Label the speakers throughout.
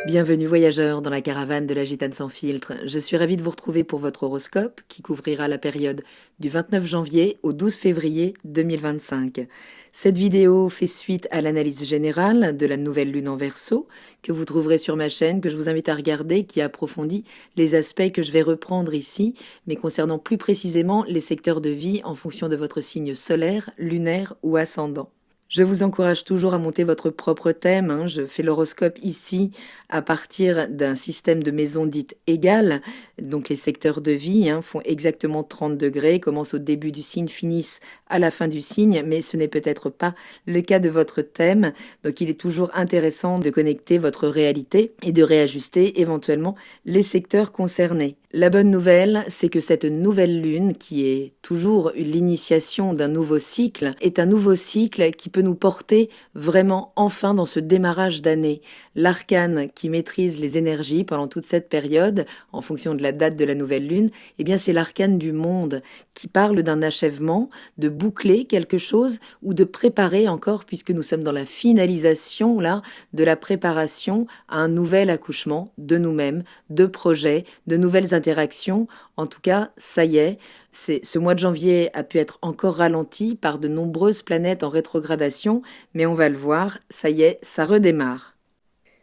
Speaker 1: Bienvenue voyageurs dans la caravane de la Gitane sans filtre. Je suis ravie de vous retrouver pour votre horoscope qui couvrira la période du 29 janvier au 12 février 2025. Cette vidéo fait suite à l'analyse générale de la nouvelle lune en Verseau que vous trouverez sur ma chaîne, que je vous invite à regarder, qui approfondit les aspects que je vais reprendre ici, mais concernant plus précisément les secteurs de vie en fonction de votre signe solaire, lunaire ou ascendant. Je vous encourage toujours à monter votre propre thème. Je fais l'horoscope ici à partir d'un système de maisons dites égales. Donc les secteurs de vie font exactement 30 degrés, commencent au début du signe, finissent à la fin du signe, mais ce n'est peut-être pas le cas de votre thème. Donc il est toujours intéressant de connecter votre réalité et de réajuster éventuellement les secteurs concernés. La bonne nouvelle, c'est que cette nouvelle lune, qui est toujours l'initiation d'un nouveau cycle, est un nouveau cycle qui peut nous porter vraiment enfin dans ce démarrage d'année. L'arcane qui maîtrise les énergies pendant toute cette période, en fonction de la date de la nouvelle lune, eh bien c'est l'arcane du monde qui parle d'un achèvement, de boucler quelque chose ou de préparer encore, puisque nous sommes dans la finalisation là de la préparation à un nouvel accouchement de nous-mêmes, de projets, de nouvelles interactions. En tout cas, ça y est, ce mois de janvier a pu être encore ralenti par de nombreuses planètes en rétrogradation, mais on va le voir, ça y est, ça redémarre.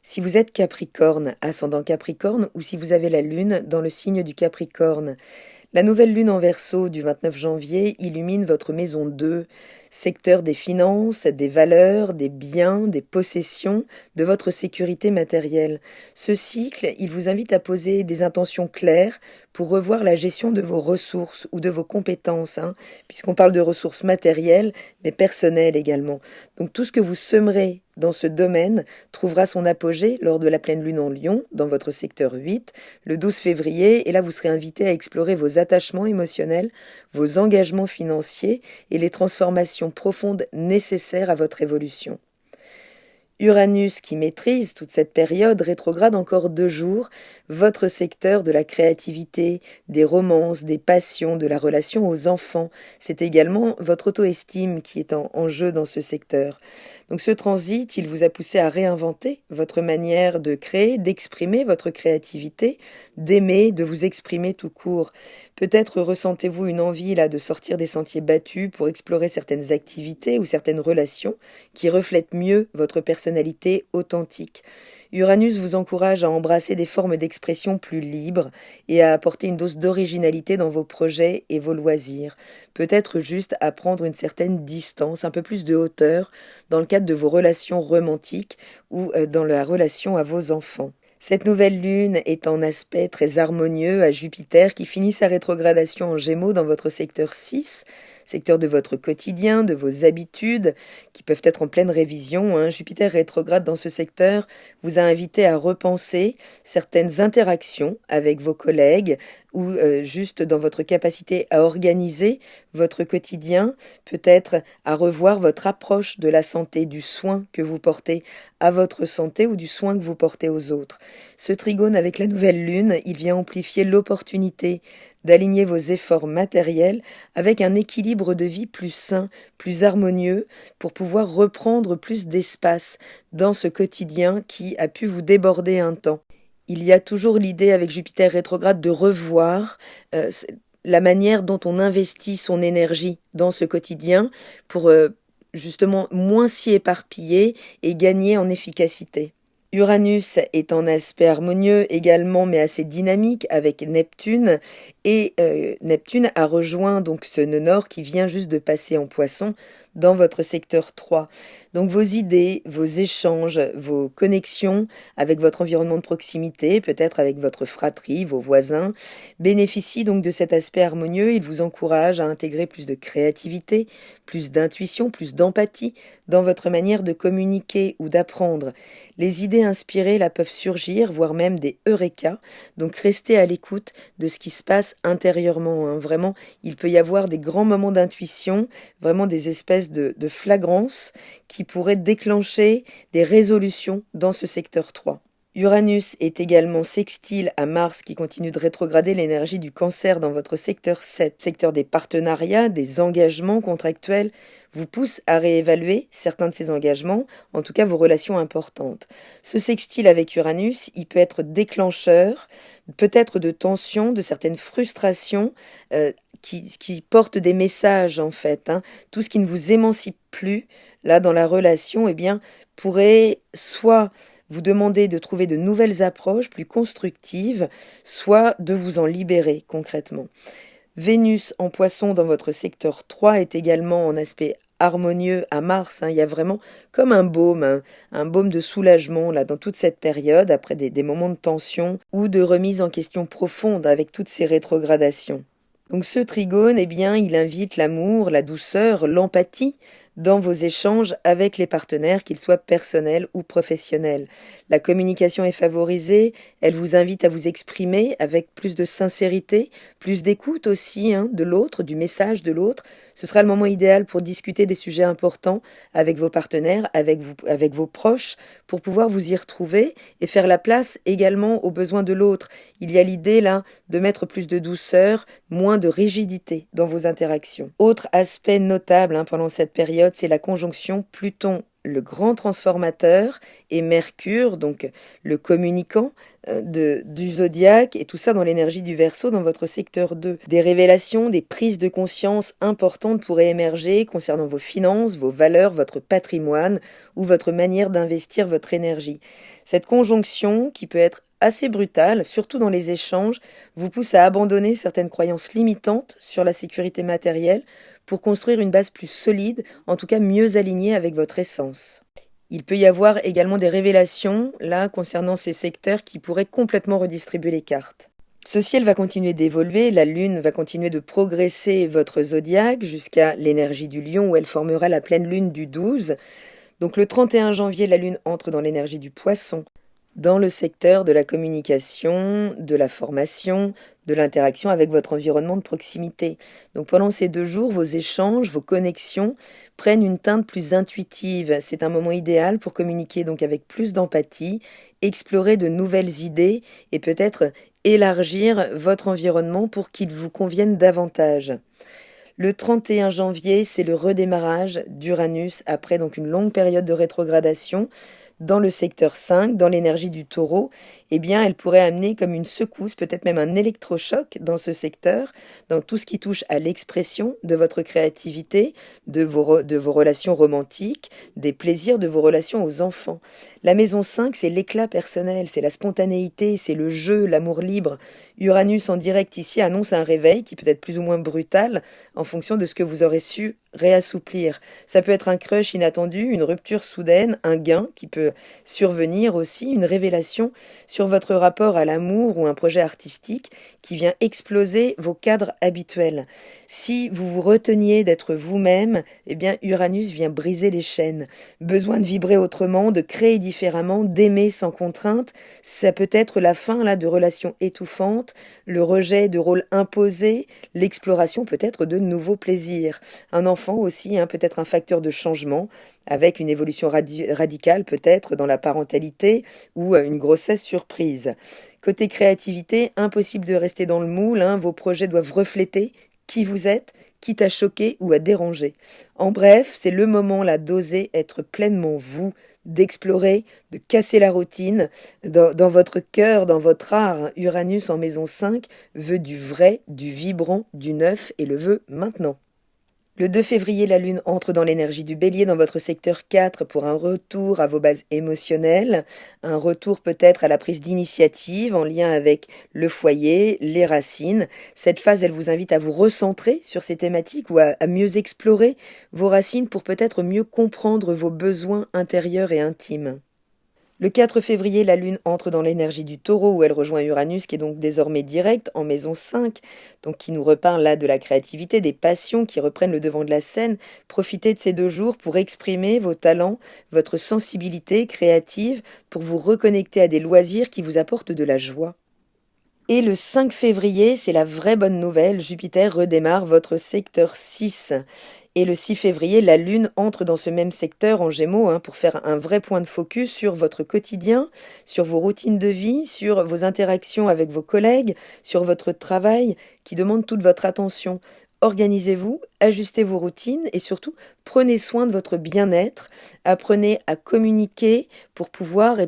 Speaker 1: Si vous êtes Capricorne, ascendant Capricorne, ou si vous avez la lune dans le signe du Capricorne, la nouvelle lune en Verseau du 29 janvier illumine votre maison 2, secteur des finances, des valeurs, des biens, des possessions, de votre sécurité matérielle. Ce cycle, il vous invite à poser des intentions claires pour revoir la gestion de vos ressources ou de vos compétences, puisqu'on parle de ressources matérielles, mais personnelles également. Donc tout ce que vous semerez dans ce domaine trouvera son apogée lors de la pleine lune en Lion, dans votre secteur 8, le 12 février, et là vous serez invité à explorer vos attachements émotionnels, vos engagements financiers et les transformations profondes nécessaires à votre évolution. Uranus, qui maîtrise toute cette période, rétrograde encore 2 jours votre secteur de la créativité, des romances, des passions, de la relation aux enfants. C'est également votre auto-estime qui est en jeu dans ce secteur. Donc ce transit, il vous a poussé à réinventer votre manière de créer, d'exprimer votre créativité, d'aimer, de vous exprimer tout court. Peut-être ressentez-vous une envie là de sortir des sentiers battus pour explorer certaines activités ou certaines relations qui reflètent mieux votre personnalité authentique. Uranus vous encourage à embrasser des formes d'expression plus libres et à apporter une dose d'originalité dans vos projets et vos loisirs. Peut-être juste à prendre une certaine distance, un peu plus de hauteur dans le cadre de vos relations romantiques ou dans la relation à vos enfants. Cette nouvelle lune est en aspect très harmonieux à Jupiter qui finit sa rétrogradation en Gémeaux dans votre secteur 6, secteur de votre quotidien, de vos habitudes, qui peuvent être en pleine révision. Jupiter rétrograde dans ce secteur vous a invité à repenser certaines interactions avec vos collègues ou juste dans votre capacité à organiser votre quotidien, peut-être à revoir votre approche de la santé, du soin que vous portez à votre santé ou du soin que vous portez aux autres. Ce trigone avec la nouvelle lune, il vient amplifier l'opportunité d'aligner vos efforts matériels avec un équilibre de vie plus sain, plus harmonieux, pour pouvoir reprendre plus d'espace dans ce quotidien qui a pu vous déborder un temps. Il y a toujours l'idée avec Jupiter rétrograde de revoir la manière dont on investit son énergie dans ce quotidien pour justement moins s'y éparpiller et gagner en efficacité. Uranus est en aspect harmonieux également, mais assez dynamique avec Neptune. Et Neptune a rejoint donc ce nœud nord qui vient juste de passer en Poisson dans votre secteur 3. Donc vos idées, vos échanges, vos connexions avec votre environnement de proximité, peut-être avec votre fratrie, vos voisins, bénéficient donc de cet aspect harmonieux. Il vous encourage à intégrer plus de créativité, plus d'intuition, plus d'empathie dans votre manière de communiquer ou d'apprendre. Les idées inspirées là peuvent surgir, voire même des eureka. Donc restez à l'écoute de ce qui se passe intérieurement. Vraiment, il peut y avoir des grands moments d'intuition, vraiment des espèces de flagrances qui pourraient déclencher des résolutions dans ce secteur 3. Uranus est également sextile à Mars qui continue de rétrograder l'énergie du Cancer dans votre secteur 7. Secteur des partenariats, des engagements contractuels vous pousse à réévaluer certains de ces engagements, en tout cas vos relations importantes. Ce sextile avec Uranus, il peut être déclencheur, peut-être de tensions, de certaines frustrations qui portent des messages en fait. Tout ce qui ne vous émancipe plus là dans la relation, eh bien, pourrait soit vous demander de trouver de nouvelles approches plus constructives, soit de vous en libérer concrètement. Vénus en Poisson dans votre secteur 3 est également en aspect harmonieux à Mars. Il y a vraiment comme un baume de soulagement là dans toute cette période, après des moments de tension ou de remise en question profonde avec toutes ces rétrogradations. Donc ce trigone, eh bien, il invite l'amour, la douceur, l'empathie dans vos échanges avec les partenaires, qu'ils soient personnels ou professionnels. La communication est favorisée, elle vous invite à vous exprimer avec plus de sincérité, plus d'écoute aussi de l'autre, du message de l'autre. Ce sera le moment idéal pour discuter des sujets importants avec vos partenaires, avec vos proches, pour pouvoir vous y retrouver et faire la place également aux besoins de l'autre. Il y a l'idée là de mettre plus de douceur, moins de rigidité dans vos interactions. Autre aspect notable pendant cette période, c'est la conjonction Pluton, le grand transformateur, et Mercure, donc le communicant du zodiaque, et tout ça dans l'énergie du Verseau dans votre secteur 2. Des révélations, des prises de conscience importantes pourraient émerger concernant vos finances, vos valeurs, votre patrimoine ou votre manière d'investir votre énergie. Cette conjonction, qui peut être assez brutale, surtout dans les échanges, vous pousse à abandonner certaines croyances limitantes sur la sécurité matérielle pour construire une base plus solide, en tout cas mieux alignée avec votre essence. Il peut y avoir également des révélations, là, concernant ces secteurs qui pourraient complètement redistribuer les cartes. Ce ciel va continuer d'évoluer, la Lune va continuer de progresser votre zodiaque jusqu'à l'énergie du Lion où elle formera la pleine Lune du 12. Donc le 31 janvier, la Lune entre dans l'énergie du Poisson, dans le secteur de la communication, de la formation, de l'interaction avec votre environnement de proximité. Donc pendant ces 2 jours, vos échanges, vos connexions prennent une teinte plus intuitive. C'est un moment idéal pour communiquer donc avec plus d'empathie, explorer de nouvelles idées et peut-être élargir votre environnement pour qu'il vous convienne davantage. Le 31 janvier, c'est le redémarrage d'Uranus après donc une longue période de rétrogradation. Dans le secteur 5, dans l'énergie du Taureau, eh bien, elle pourrait amener comme une secousse, peut-être même un électrochoc dans ce secteur, dans tout ce qui touche à l'expression de votre créativité, de vos relations romantiques, des plaisirs de vos relations aux enfants. La maison 5, c'est l'éclat personnel, c'est la spontanéité, c'est le jeu, l'amour libre. Uranus en direct ici annonce un réveil qui peut être plus ou moins brutal en fonction de ce que vous aurez su réassouplir. Ça peut être un crush inattendu, une rupture soudaine, un gain qui peut survenir aussi, une révélation sur votre rapport à l'amour ou un projet artistique qui vient exploser vos cadres habituels. Si vous vous reteniez d'être vous-même, eh bien Uranus vient briser les chaînes. Besoin de vibrer autrement, de créer différemment, d'aimer sans contrainte, ça peut être la fin là de relations étouffantes, le rejet de rôles imposés, l'exploration peut-être de nouveaux plaisirs. Un enfant aussi, peut-être un facteur de changement, avec une évolution radicale peut-être dans la parentalité ou une grossesse surprise. Côté créativité, impossible de rester dans le moule, vos projets doivent refléter qui vous êtes, quitte à choquer ou à déranger. En bref, c'est le moment là d'oser être pleinement vous, d'explorer, de casser la routine. Dans votre cœur, dans votre art, Uranus en maison 5 veut du vrai, du vibrant, du neuf et le veut maintenant. Le 2 février, la Lune entre dans l'énergie du Bélier dans votre secteur 4 pour un retour à vos bases émotionnelles, un retour peut-être à la prise d'initiative en lien avec le foyer, les racines. Cette phase, elle vous invite à vous recentrer sur ces thématiques ou à mieux explorer vos racines pour peut-être mieux comprendre vos besoins intérieurs et intimes. Le 4 février, la Lune entre dans l'énergie du Taureau où elle rejoint Uranus qui est donc désormais direct en maison 5, donc qui nous reparle là de la créativité, des passions qui reprennent le devant de la scène. Profitez de ces 2 jours pour exprimer vos talents, votre sensibilité créative, pour vous reconnecter à des loisirs qui vous apportent de la joie. Et le 5 février, c'est la vraie bonne nouvelle, Jupiter redémarre votre secteur 6. Et le 6 février, la Lune entre dans ce même secteur en Gémeaux pour faire un vrai point de focus sur votre quotidien, sur vos routines de vie, sur vos interactions avec vos collègues, sur votre travail qui demande toute votre attention. Organisez-vous, ajustez vos routines et surtout prenez soin de votre bien-être. Apprenez à communiquer pour pouvoir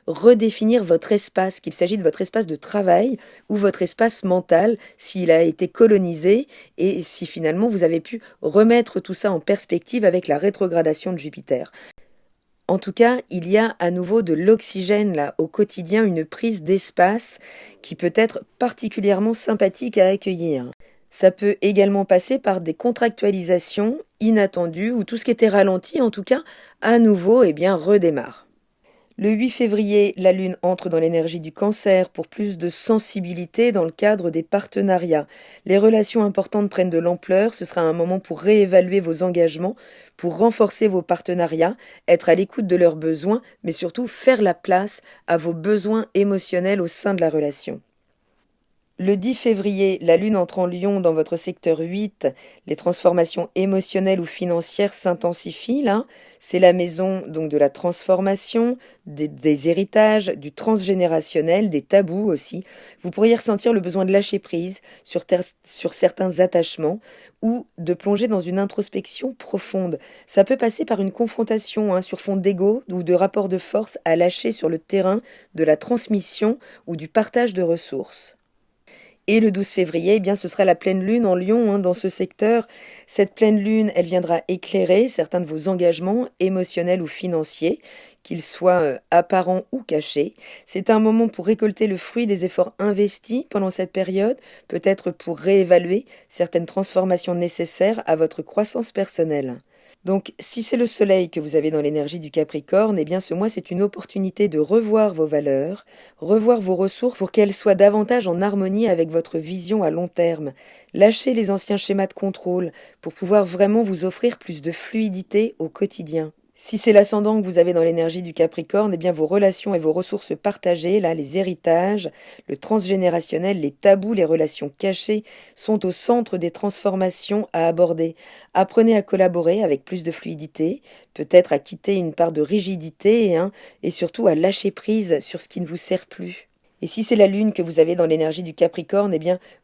Speaker 1: redéfinir votre espace, qu'il s'agit de votre espace de travail ou votre espace mental s'il a été colonisé et si finalement vous avez pu remettre tout ça en perspective avec la rétrogradation de Jupiter. En tout cas, il y a à nouveau de l'oxygène là au quotidien, une prise d'espace qui peut être particulièrement sympathique à accueillir. Ça peut également passer par des contractualisations inattendues où tout ce qui était ralenti, en tout cas, à nouveau, redémarre. Le 8 février, la Lune entre dans l'énergie du Cancer pour plus de sensibilité dans le cadre des partenariats. Les relations importantes prennent de l'ampleur, ce sera un moment pour réévaluer vos engagements, pour renforcer vos partenariats, être à l'écoute de leurs besoins, mais surtout faire la place à vos besoins émotionnels au sein de la relation. Le 10 février, la Lune entre en Lion dans votre secteur 8. Les transformations émotionnelles ou financières s'intensifient là. C'est la maison donc de la transformation, des héritages, du transgénérationnel, des tabous aussi. Vous pourriez ressentir le besoin de lâcher prise sur certains attachements ou de plonger dans une introspection profonde. Ça peut passer par une confrontation sur fond d'ego ou de rapport de force à lâcher sur le terrain de la transmission ou du partage de ressources. Et le 12 février, ce sera la pleine lune en Lion dans ce secteur. Cette pleine lune, elle viendra éclairer certains de vos engagements émotionnels ou financiers, qu'ils soient apparents ou cachés. C'est un moment pour récolter le fruit des efforts investis pendant cette période, peut-être pour réévaluer certaines transformations nécessaires à votre croissance personnelle. Donc, si c'est le soleil que vous avez dans l'énergie du Capricorne, ce mois, c'est une opportunité de revoir vos valeurs, revoir vos ressources pour qu'elles soient davantage en harmonie avec votre vision à long terme. Lâchez les anciens schémas de contrôle pour pouvoir vraiment vous offrir plus de fluidité au quotidien. Si c'est l'ascendant que vous avez dans l'énergie du Capricorne, vos relations et vos ressources partagées, là, les héritages, le transgénérationnel, les tabous, les relations cachées, sont au centre des transformations à aborder. Apprenez à collaborer avec plus de fluidité, peut-être à quitter une part de rigidité, et surtout à lâcher prise sur ce qui ne vous sert plus. Et si c'est la Lune que vous avez dans l'énergie du Capricorne,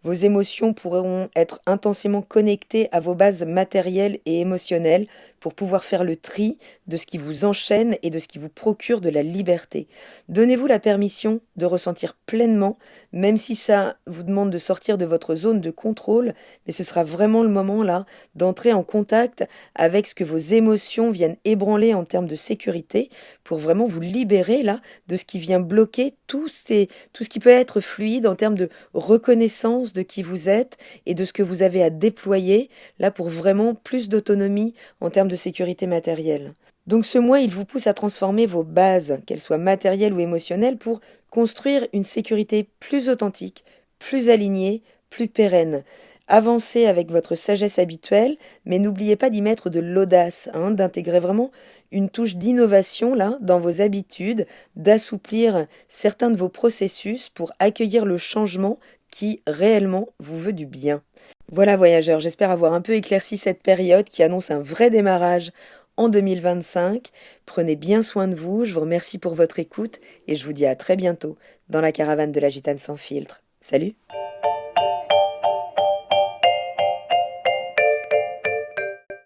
Speaker 1: vos émotions pourront être intensément connectées à vos bases matérielles et émotionnelles pour pouvoir faire le tri de ce qui vous enchaîne et de ce qui vous procure de la liberté. Donnez-vous la permission de ressentir pleinement, même si ça vous demande de sortir de votre zone de contrôle, mais ce sera vraiment le moment là d'entrer en contact avec ce que vos émotions viennent ébranler en termes de sécurité pour vraiment vous libérer là de ce qui vient bloquer tout ce qui peut être fluide en termes de reconnaissance de qui vous êtes et de ce que vous avez à déployer là pour vraiment plus d'autonomie en termes de sécurité matérielle. Donc ce mois, il vous pousse à transformer vos bases, qu'elles soient matérielles ou émotionnelles, pour construire une sécurité plus authentique, plus alignée, plus pérenne. Avancez avec votre sagesse habituelle, mais n'oubliez pas d'y mettre de l'audace, d'intégrer vraiment une touche d'innovation là dans vos habitudes, d'assouplir certains de vos processus pour accueillir le changement qui réellement vous veut du bien. Voilà voyageurs, j'espère avoir un peu éclairci cette période qui annonce un vrai démarrage en 2025. Prenez bien soin de vous, je vous remercie pour votre écoute et je vous dis à très bientôt dans la caravane de la Gitane sans filtre. Salut!